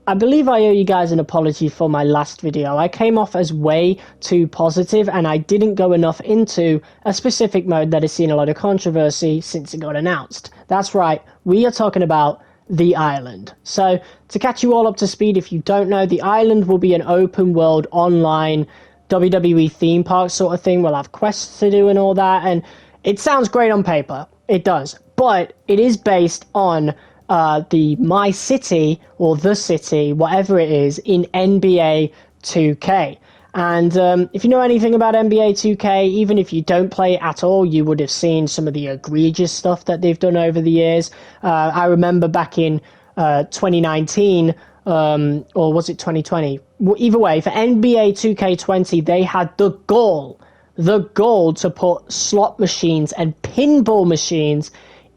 I believe I owe you guys an apology for my last video. I came off as way too positive and I didn't go enough into a specific mode that has seen a lot of controversy since it got announced. That's right, we are talking about the island. So to catch you all up to speed, if you don't know, the island will be an open world online WWE theme park sort of thing. We'll have quests to do and all that, and it sounds great on paper. It does, but it is based on the My City or The City, whatever it is, in NBA 2K. And if you know anything about NBA 2K, even if you don't play it at all, you would have seen some of the egregious stuff that they've done over the years. I remember back in 2019, or was it 2020? Either way, for NBA 2K20, they had the goal to put slot machines and pinball machines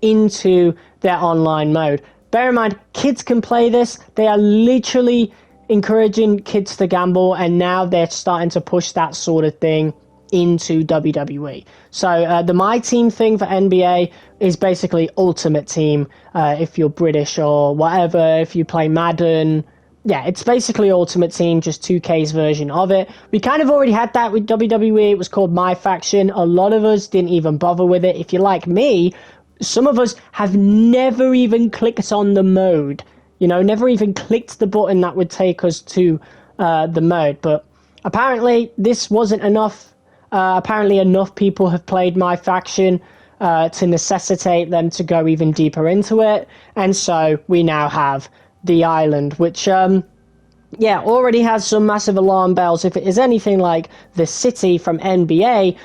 into their online mode. Bear in mind, kids can play this. They are literally encouraging kids to gamble, and now they're starting to push that sort of thing into WWE. So the My Team thing for NBA is basically Ultimate Team, if you're British or whatever, if you play Madden. Yeah, it's basically Ultimate Team, just 2K's version of it. We kind of already had that with WWE. It was called My Faction. A lot of us didn't even bother with it. If you're like me, some of us have never even clicked on the mode. You know, never even clicked the button that would take us to the mode. But apparently this wasn't enough. Apparently enough people have played My Faction to necessitate them to go even deeper into it. And so we now have the island, which, already has some massive alarm bells. If it is anything like the city from NBA,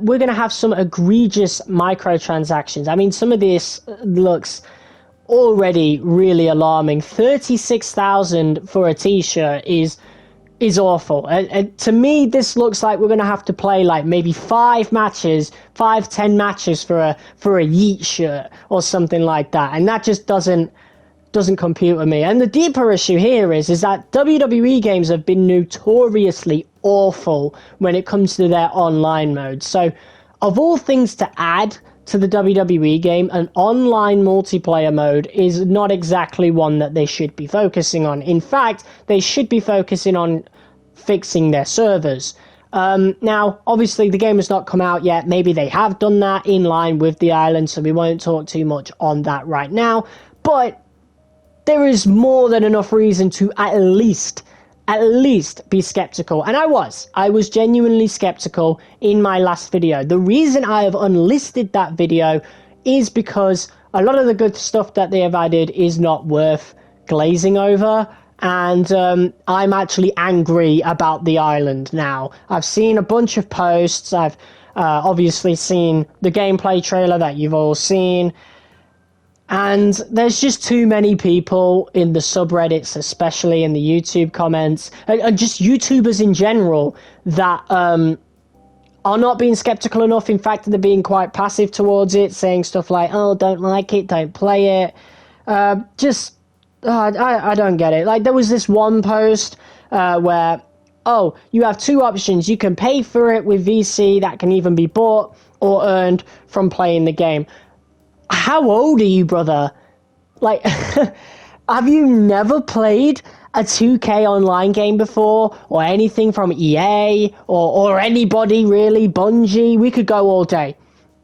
we're going to have some egregious microtransactions. I mean, some of this looks already really alarming. 36,000 for a t-shirt is awful. And to me, this looks like we're going to have to play like maybe 10 matches for a Yeet shirt or something like that. And that just doesn't compute with me. And the deeper issue here is that WWE games have been notoriously awful when it comes to their online mode. So of all things to add to the WWE game, an online multiplayer mode is not exactly one that they should be focusing on. In fact, they should be focusing on fixing their servers. Now, obviously, the game has not come out yet. Maybe they have done that in line with the island, so we won't talk too much on that right now. But there is more than enough reason to at least be skeptical. And I was genuinely skeptical in my last video. The reason I have unlisted that video is because a lot of the good stuff that they have added is not worth glazing over. And I'm actually angry about the island now. I've seen a bunch of posts. I've obviously seen the gameplay trailer that you've all seen. And there's just too many people in the subreddits, especially in the YouTube comments, and just YouTubers in general, that are not being skeptical enough. In fact, they're being quite passive towards it, saying stuff like, oh, don't like it, don't play it. I don't get it. Like, there was this one post where, oh, you have two options. You can pay for it with VC that can even be bought or earned from playing the game. How old are you, brother? Like, have you never played a 2K online game before? Or anything from EA? Or anybody, really? Bungie? We could go all day.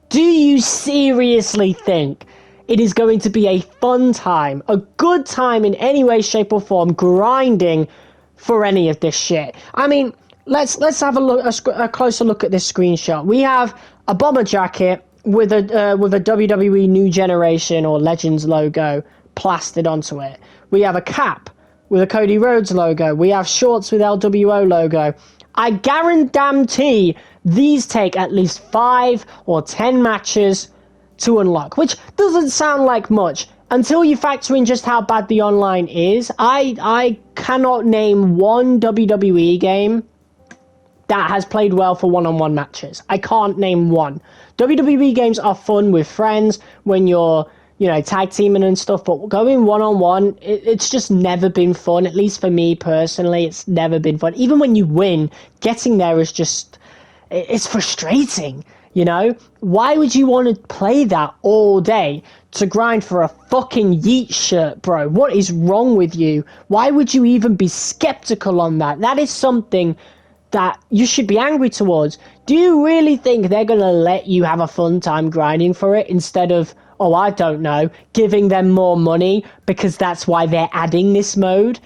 Do you seriously think it is going to be a fun time, a good time in any way, shape, or form, grinding for any of this shit? I mean, let's have a closer look at this screenshot. We have a bomber jacket with a WWE New Generation or Legends logo plastered onto it. We have a cap with a Cody Rhodes logo. We have shorts with LWO logo. I guarantee these take at least 5 or 10 matches to unlock, which doesn't sound like much until you factor in just how bad the online is. I cannot name one WWE game that has played well for one-on-one matches. I can't name one. WWE games are fun with friends when you're, tag teaming and stuff, but going one-on-one, it's just never been fun. At least for me personally, it's never been fun. Even when you win, getting there is just, it's frustrating. You know, why would you want to play that all day to grind for a fucking Yeet shirt, bro? What is wrong with you? Why would you even be skeptical on that? That is something that you should be angry towards. Do you really think they're going to let you have a fun time grinding for it instead of, oh, I don't know, giving them more money because that's why they're adding this mode?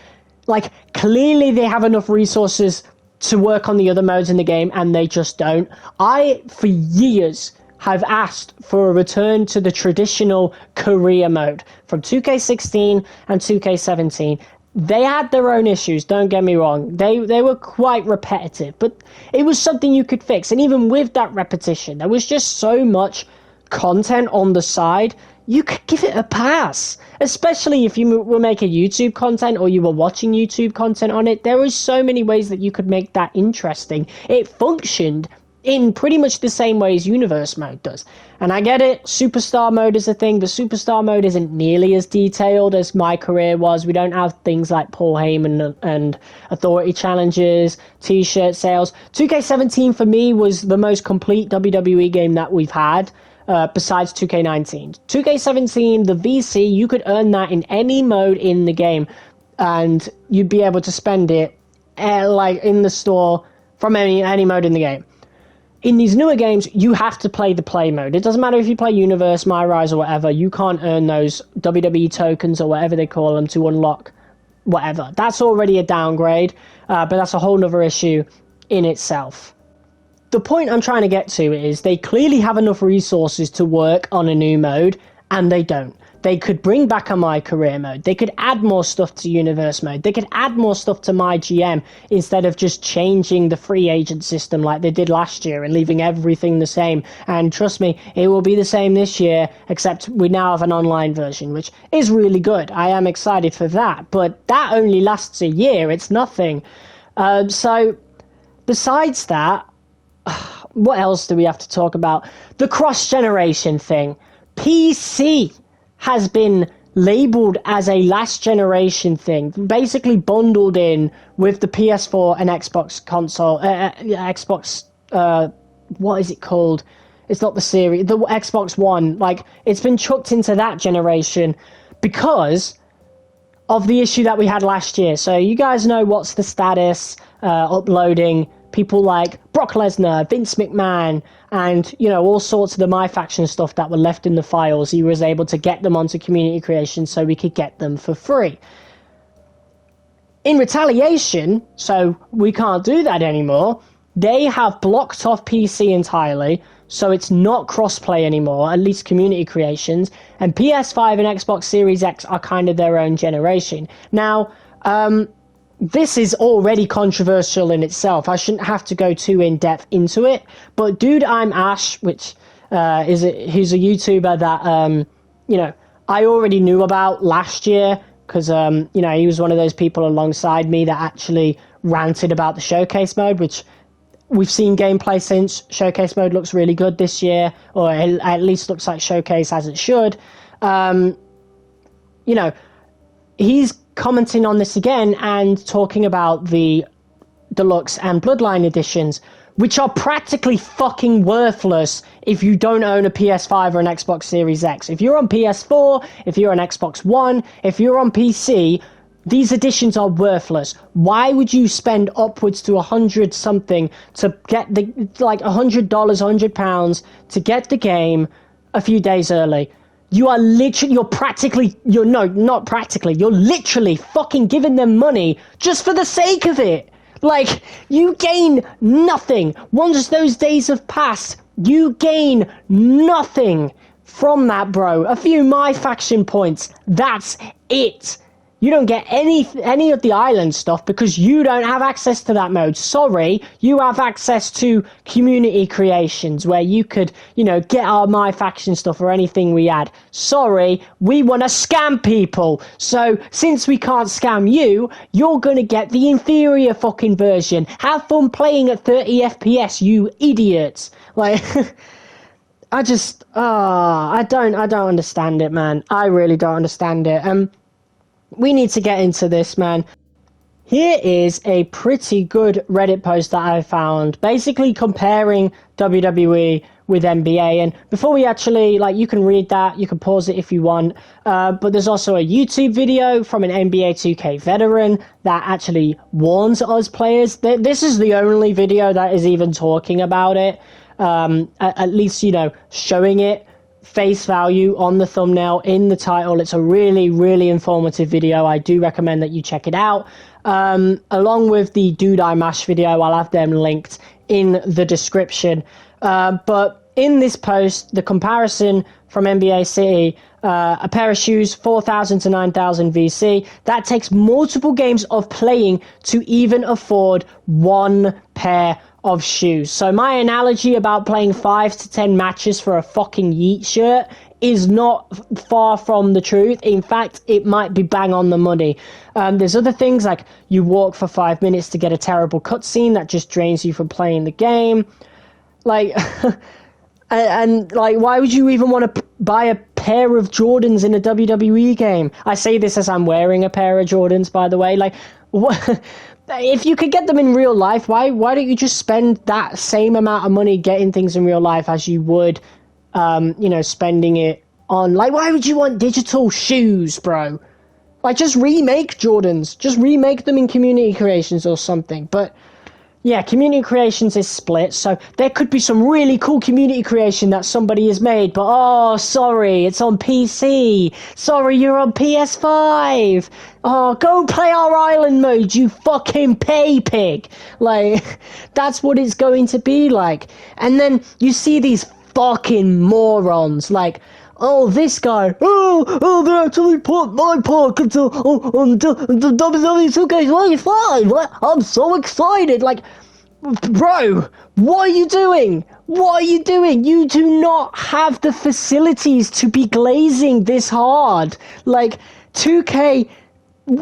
Like, clearly they have enough resources to work on the other modes in the game, and they just don't. I, for years, have asked for a return to the traditional career mode from 2K16 and 2K17. They had their own issues, don't get me wrong. They were quite repetitive, but it was something you could fix. And even with that repetition, there was just so much content on the side, you could give it a pass. Especially if you were making YouTube content or you were watching YouTube content on it, there was so many ways that you could make that interesting. It functioned in pretty much the same way as Universe mode does. And I get it, Superstar mode is a thing, but Superstar mode isn't nearly as detailed as My Career was. We don't have things like Paul Heyman and Authority challenges, t-shirt sales. 2K17 for me was the most complete WWE game that we've had. Besides 2K19. 2K17, the VC, you could earn that in any mode in the game, and you'd be able to spend it like in the store from any mode in the game. In these newer games, you have to play the play mode. It doesn't matter if you play Universe, My Rise, or whatever, you can't earn those WWE tokens or whatever they call them to unlock whatever. That's already a downgrade, but that's a whole nother issue in itself. The point I'm trying to get to is they clearly have enough resources to work on a new mode, and they don't. They could bring back a My Career mode. They could add more stuff to Universe mode. They could add more stuff to My GM instead of just changing the free agent system like they did last year and leaving everything the same. And trust me, it will be the same this year, except we now have an online version, which is really good. I am excited for that, but that only lasts a year. It's nothing. So besides that, what else do we have to talk about? The cross-generation thing. PC has been labeled as a last-generation thing, basically bundled in with the PS4 and Xbox console, Xbox, what is it called? It's not the series, the Xbox One. Like, it's been chucked into that generation because of the issue that we had last year. So you guys know what's the status, uploading people like Brock Lesnar, Vince McMahon, and, you know, all sorts of the My Faction stuff that were left in the files. He was able to get them onto community creation so we could get them for free. In retaliation, so we can't do that anymore, they have blocked off PC entirely, so it's not crossplay anymore, at least community creations, and PS5 and Xbox Series X are kind of their own generation. Now, this is already controversial in itself. I shouldn't have to go too in-depth into it, but Dude I'm Ash, which who's a YouTuber that, you know, I already knew about last year, because, you know, he was one of those people alongside me that actually ranted about the Showcase mode, which we've seen gameplay since. Showcase mode looks really good this year, or at least looks like Showcase as it should. You know, he's commenting on this again and talking about the Deluxe and Bloodline editions, which are practically fucking worthless if you don't own a PS5 or an Xbox Series X. If you're on PS4, if you're on Xbox One, if you're on PC, these editions are worthless. Why would you spend upwards to 100 something to get the, like $100, £100 to get the game a few days early? You are literally, you're not practically, you're literally fucking giving them money just for the sake of it. Like, you gain nothing. Once those days have passed, you gain nothing from that, bro. A few My Faction points. That's it. You don't get any of the island stuff because you don't have access to that mode. Sorry, you have access to community creations where you could, you know, get our My Faction stuff or anything we add. Sorry, we want to scam people. So since we can't scam you, you're going to get the inferior fucking version. Have fun playing at 30 FPS, you idiots. Like, I don't understand it, man. I really don't understand it. We need to get into this, man. Here is a pretty good Reddit post that I found, basically comparing WWE with NBA. And before we actually, like, you can read that, you can pause it if you want, but there's also a YouTube video from an NBA 2K veteran that actually warns us players. This is the only video that is even talking about it, at least, you know, showing it face value on the thumbnail, in the title. It's a really, really informative video. I do recommend that you check it out. Along with the Dude I Mash video, I'll have them linked in the description. But in this post, the comparison from NBA City, a pair of shoes, 4,000 to 9,000 VC. That takes multiple games of playing to even afford one pair of shoes. So my analogy about playing 5 to 10 matches for a fucking Yeet shirt is not far from the truth. In fact, it might be bang on the money. There's other things like you walk for 5 minutes to get a terrible cutscene that just drains you from playing the game. Like, and like, why would you even want to buy a pair of Jordans in a WWE game? I say this as I'm wearing a pair of Jordans, by the way. Like, what? If you could get them in real life, why don't you just spend that same amount of money getting things in real life as you would, you know, spending it on, like, why would you want digital shoes, bro? Like, just remake Jordans. Just remake them in Community Creations or something. But, yeah, Community Creations is split, so there could be some really cool community creation that somebody has made, but, oh, sorry, it's on PC. Sorry, you're on PS5. Oh, go play our island mode, you fucking pay pig. Like, that's what it's going to be like. And then you see these fucking morons, like, oh, this guy, they actually put my park into the WWE 2K25. I'm so excited. Like, bro, what are you doing? What are you doing? You do not have the facilities to be glazing this hard. Like, 2K...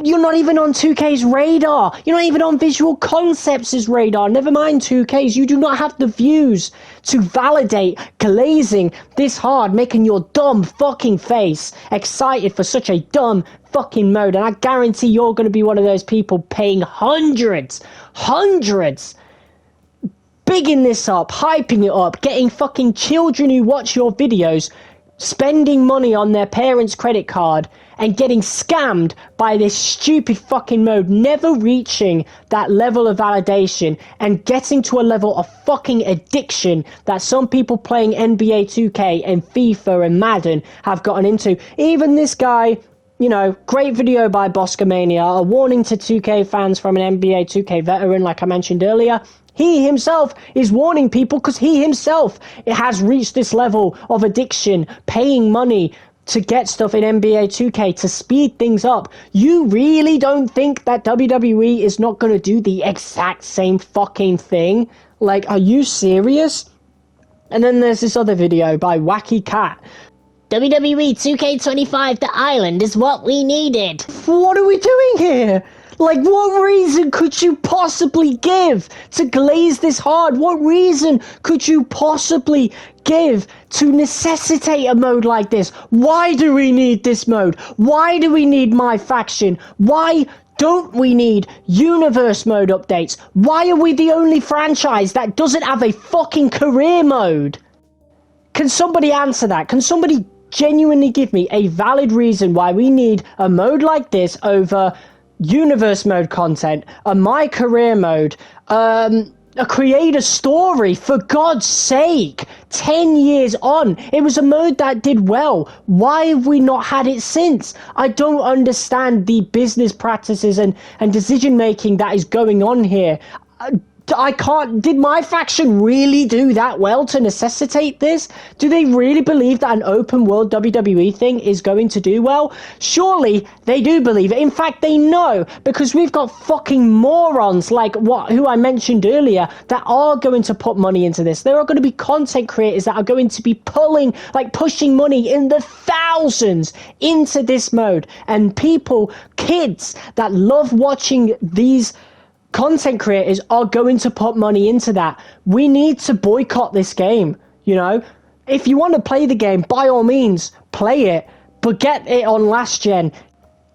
You're not even on 2K's radar. You're not even on Visual Concepts' radar. Never mind 2K's. You do not have the views to validate glazing this hard, making your dumb fucking face excited for such a dumb fucking mode. And I guarantee you're going to be one of those people paying hundreds, bigging this up, hyping it up, getting fucking children who watch your videos, spending money on their parents' credit card, and getting scammed by this stupid fucking mode, never reaching that level of validation and getting to a level of fucking addiction that some people playing NBA 2K and FIFA and Madden have gotten into. Even this guy, you know, great video by Boscomania, a warning to 2K fans from an NBA 2K veteran, like I mentioned earlier. He himself is warning people because he himself has reached this level of addiction, paying money to get stuff in NBA 2K to speed things up. You really don't think that WWE is not going to do the exact same fucking thing? Like, are you serious? And then there's this other video by Wacky Cat. WWE 2K25 The Island is what we needed. What are we doing here? Like, what reason could you possibly give to glaze this hard? What reason could you possibly give to necessitate a mode like this? Why do we need this mode? Why do we need my faction? Why don't we need universe mode updates? Why are we the only franchise that doesn't have a fucking career mode? Can somebody answer that? Can somebody genuinely give me a valid reason why we need a mode like this over universe mode content, a my career mode, a creator story, for God's sake? 10 years on, it was a mode that did well. Why have we not had it since? I don't understand the business practices and decision making that is going on here. I can't. Did my faction really do that well to necessitate this? Do they really believe that an open world WWE thing is going to do well? Surely they do believe it. In fact, they know, because we've got fucking morons like who I mentioned earlier that are going to put money into this. There are going to be content creators that are going to be pushing money in the thousands into this mode, and kids that love watching these content creators are going to put money into that. We need to boycott this game, you know? If you want to play the game, by all means, play it, but get it on last gen.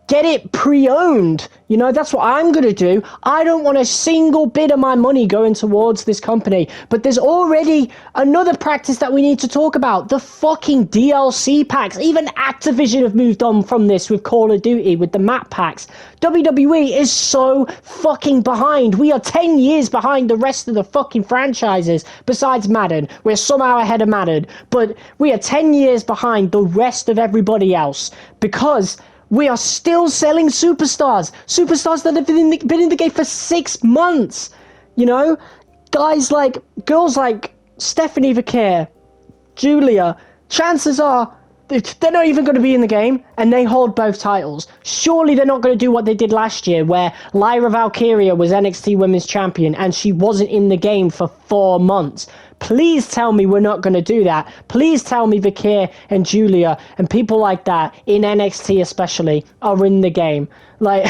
get it pre-owned. You know, that's what I'm going to do. I don't want a single bit of my money going towards this company. But there's already another practice that we need to talk about. The fucking DLC packs. Even Activision have moved on from this with Call of Duty, with the map packs. WWE is so fucking behind. We are 10 years behind the rest of the fucking franchises. Besides Madden. We're somehow ahead of Madden. But we are 10 years behind the rest of everybody else. Because we are still selling superstars that have been in the game for 6 months. You know, girls like Stephanie Vaquer, Julia, chances are they're not even going to be in the game, and they hold both titles. Surely they're not going to do what they did last year, where Lyra Valkyria was NXT Women's Champion, and she wasn't in the game for 4 months. Please tell me we're not going to do that. Please tell me Vaquer and Julia and people like that, in NXT especially, are in the game. Like,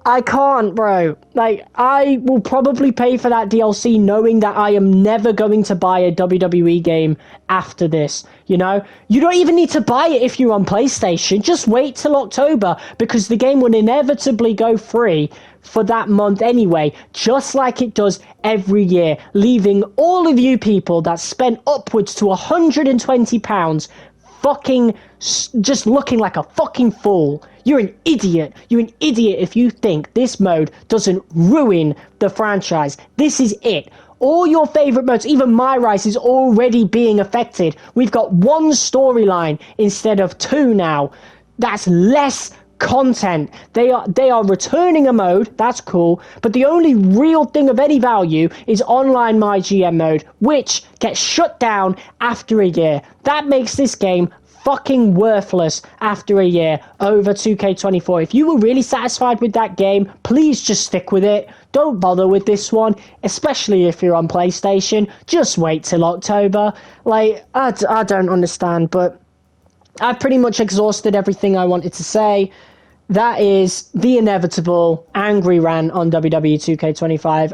I can't, bro. Like, I will probably pay for that DLC knowing that I am never going to buy a WWE game after this, you know? You don't even need to buy it if you're on PlayStation. Just wait till October, because the game will inevitably go free for that month anyway, just like it does every year, leaving all of you people that spent upwards to £120 fucking just looking like a fucking fool. You're an idiot. You're an idiot if you think this mode doesn't ruin the franchise. This is it. All your favorite modes, even My Rise, is already being affected. We've got one storyline instead of 2 now. That's less content. They are returning a mode, that's cool, but the only real thing of any value is online My GM mode, which gets shut down after a year. That makes this game fucking worthless after a year over 2K24. If you were really satisfied with that game, please just stick with it. Don't bother with this one, especially if you're on PlayStation. Just wait till October. Like, I don't understand, but I've pretty much exhausted everything I wanted to say. That is the inevitable angry rant on WWE 2K25.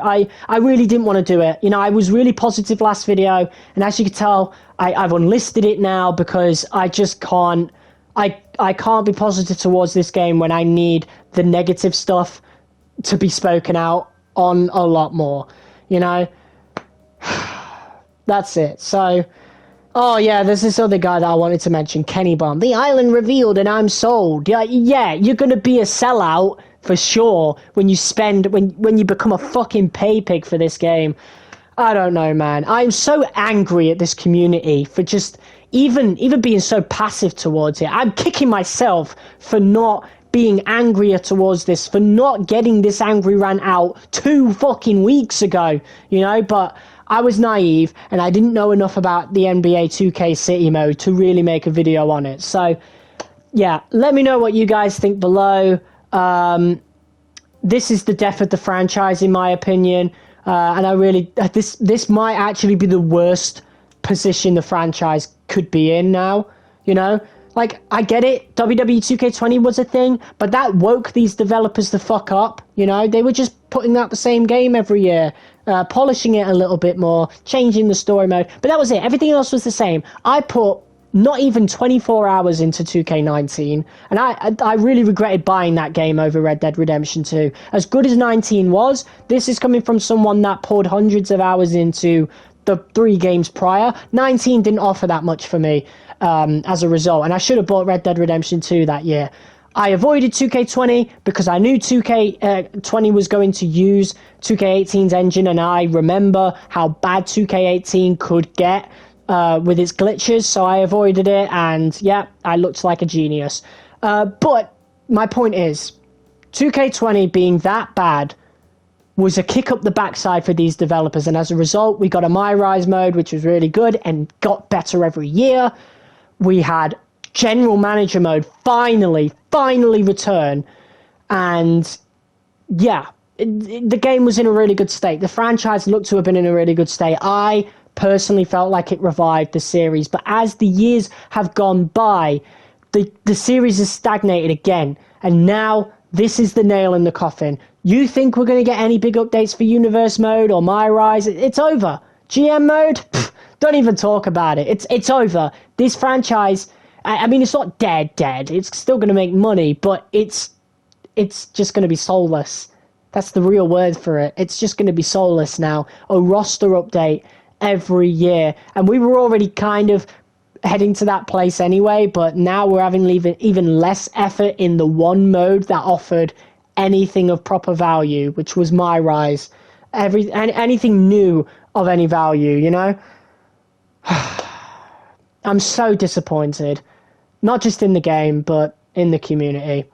I really didn't want to do it. You know, I was really positive last video, and as you can tell, I've unlisted it now because I just can't. I can't be positive towards this game when I need the negative stuff to be spoken out on a lot more. You know, that's it. So. Oh, yeah, there's this other guy that I wanted to mention, Kenny Bomb. The island revealed and I'm sold. Yeah, you're going to be a sellout for sure when you become a fucking pay pig for this game. I don't know, man. I'm so angry at this community for just even being so passive towards it. I'm kicking myself for not being angrier towards this, for not getting this angry rant out 2 fucking weeks ago, you know, but I was naive and I didn't know enough about the NBA 2K City mode to really make a video on it. So, yeah, let me know what you guys think below. This is the death of the franchise, in my opinion. And I really, this might actually be the worst position the franchise could be in now, you know? Like, I get it, WWE 2K20 was a thing, but that woke these developers the fuck up, you know? They were just putting out the same game every year, polishing it a little bit more, changing the story mode, but that was it. Everything else was the same. I put not even 24 hours into 2K19, and I really regretted buying that game over Red Dead Redemption 2. As good as 19 was, this is coming from someone that poured hundreds of hours into the 3 games prior. 19 didn't offer that much for me. As a result, and I should have bought Red Dead Redemption 2 that year. I avoided 2K20 because I knew 2K20 was going to use 2K18's engine, and I remember how bad 2K18 could get with its glitches, so I avoided it, and yeah, I looked like a genius. But my point is, 2K20 being that bad was a kick up the backside for these developers, and as a result, we got a My Rise mode, which was really good and got better every year. We had General Manager mode finally return, and yeah, the game was in a really good state. The franchise looked to have been in a really good state. I personally felt like it revived the series, but as the years have gone by, the series has stagnated again, and now this is the nail in the coffin. You think we're going to get any big updates for Universe mode or My Rise? It's over. GM mode? Pfft, don't even talk about it. It's over. This franchise, I mean, it's not dead. It's still going to make money, but it's just going to be soulless. That's the real word for it. It's just going to be soulless now. A roster update every year. And we were already kind of heading to that place anyway, but now we're having even less effort in the one mode that offered anything of proper value, which was My Rise. Anything new of any value, you know? I'm so disappointed. Not just in the game, but in the community.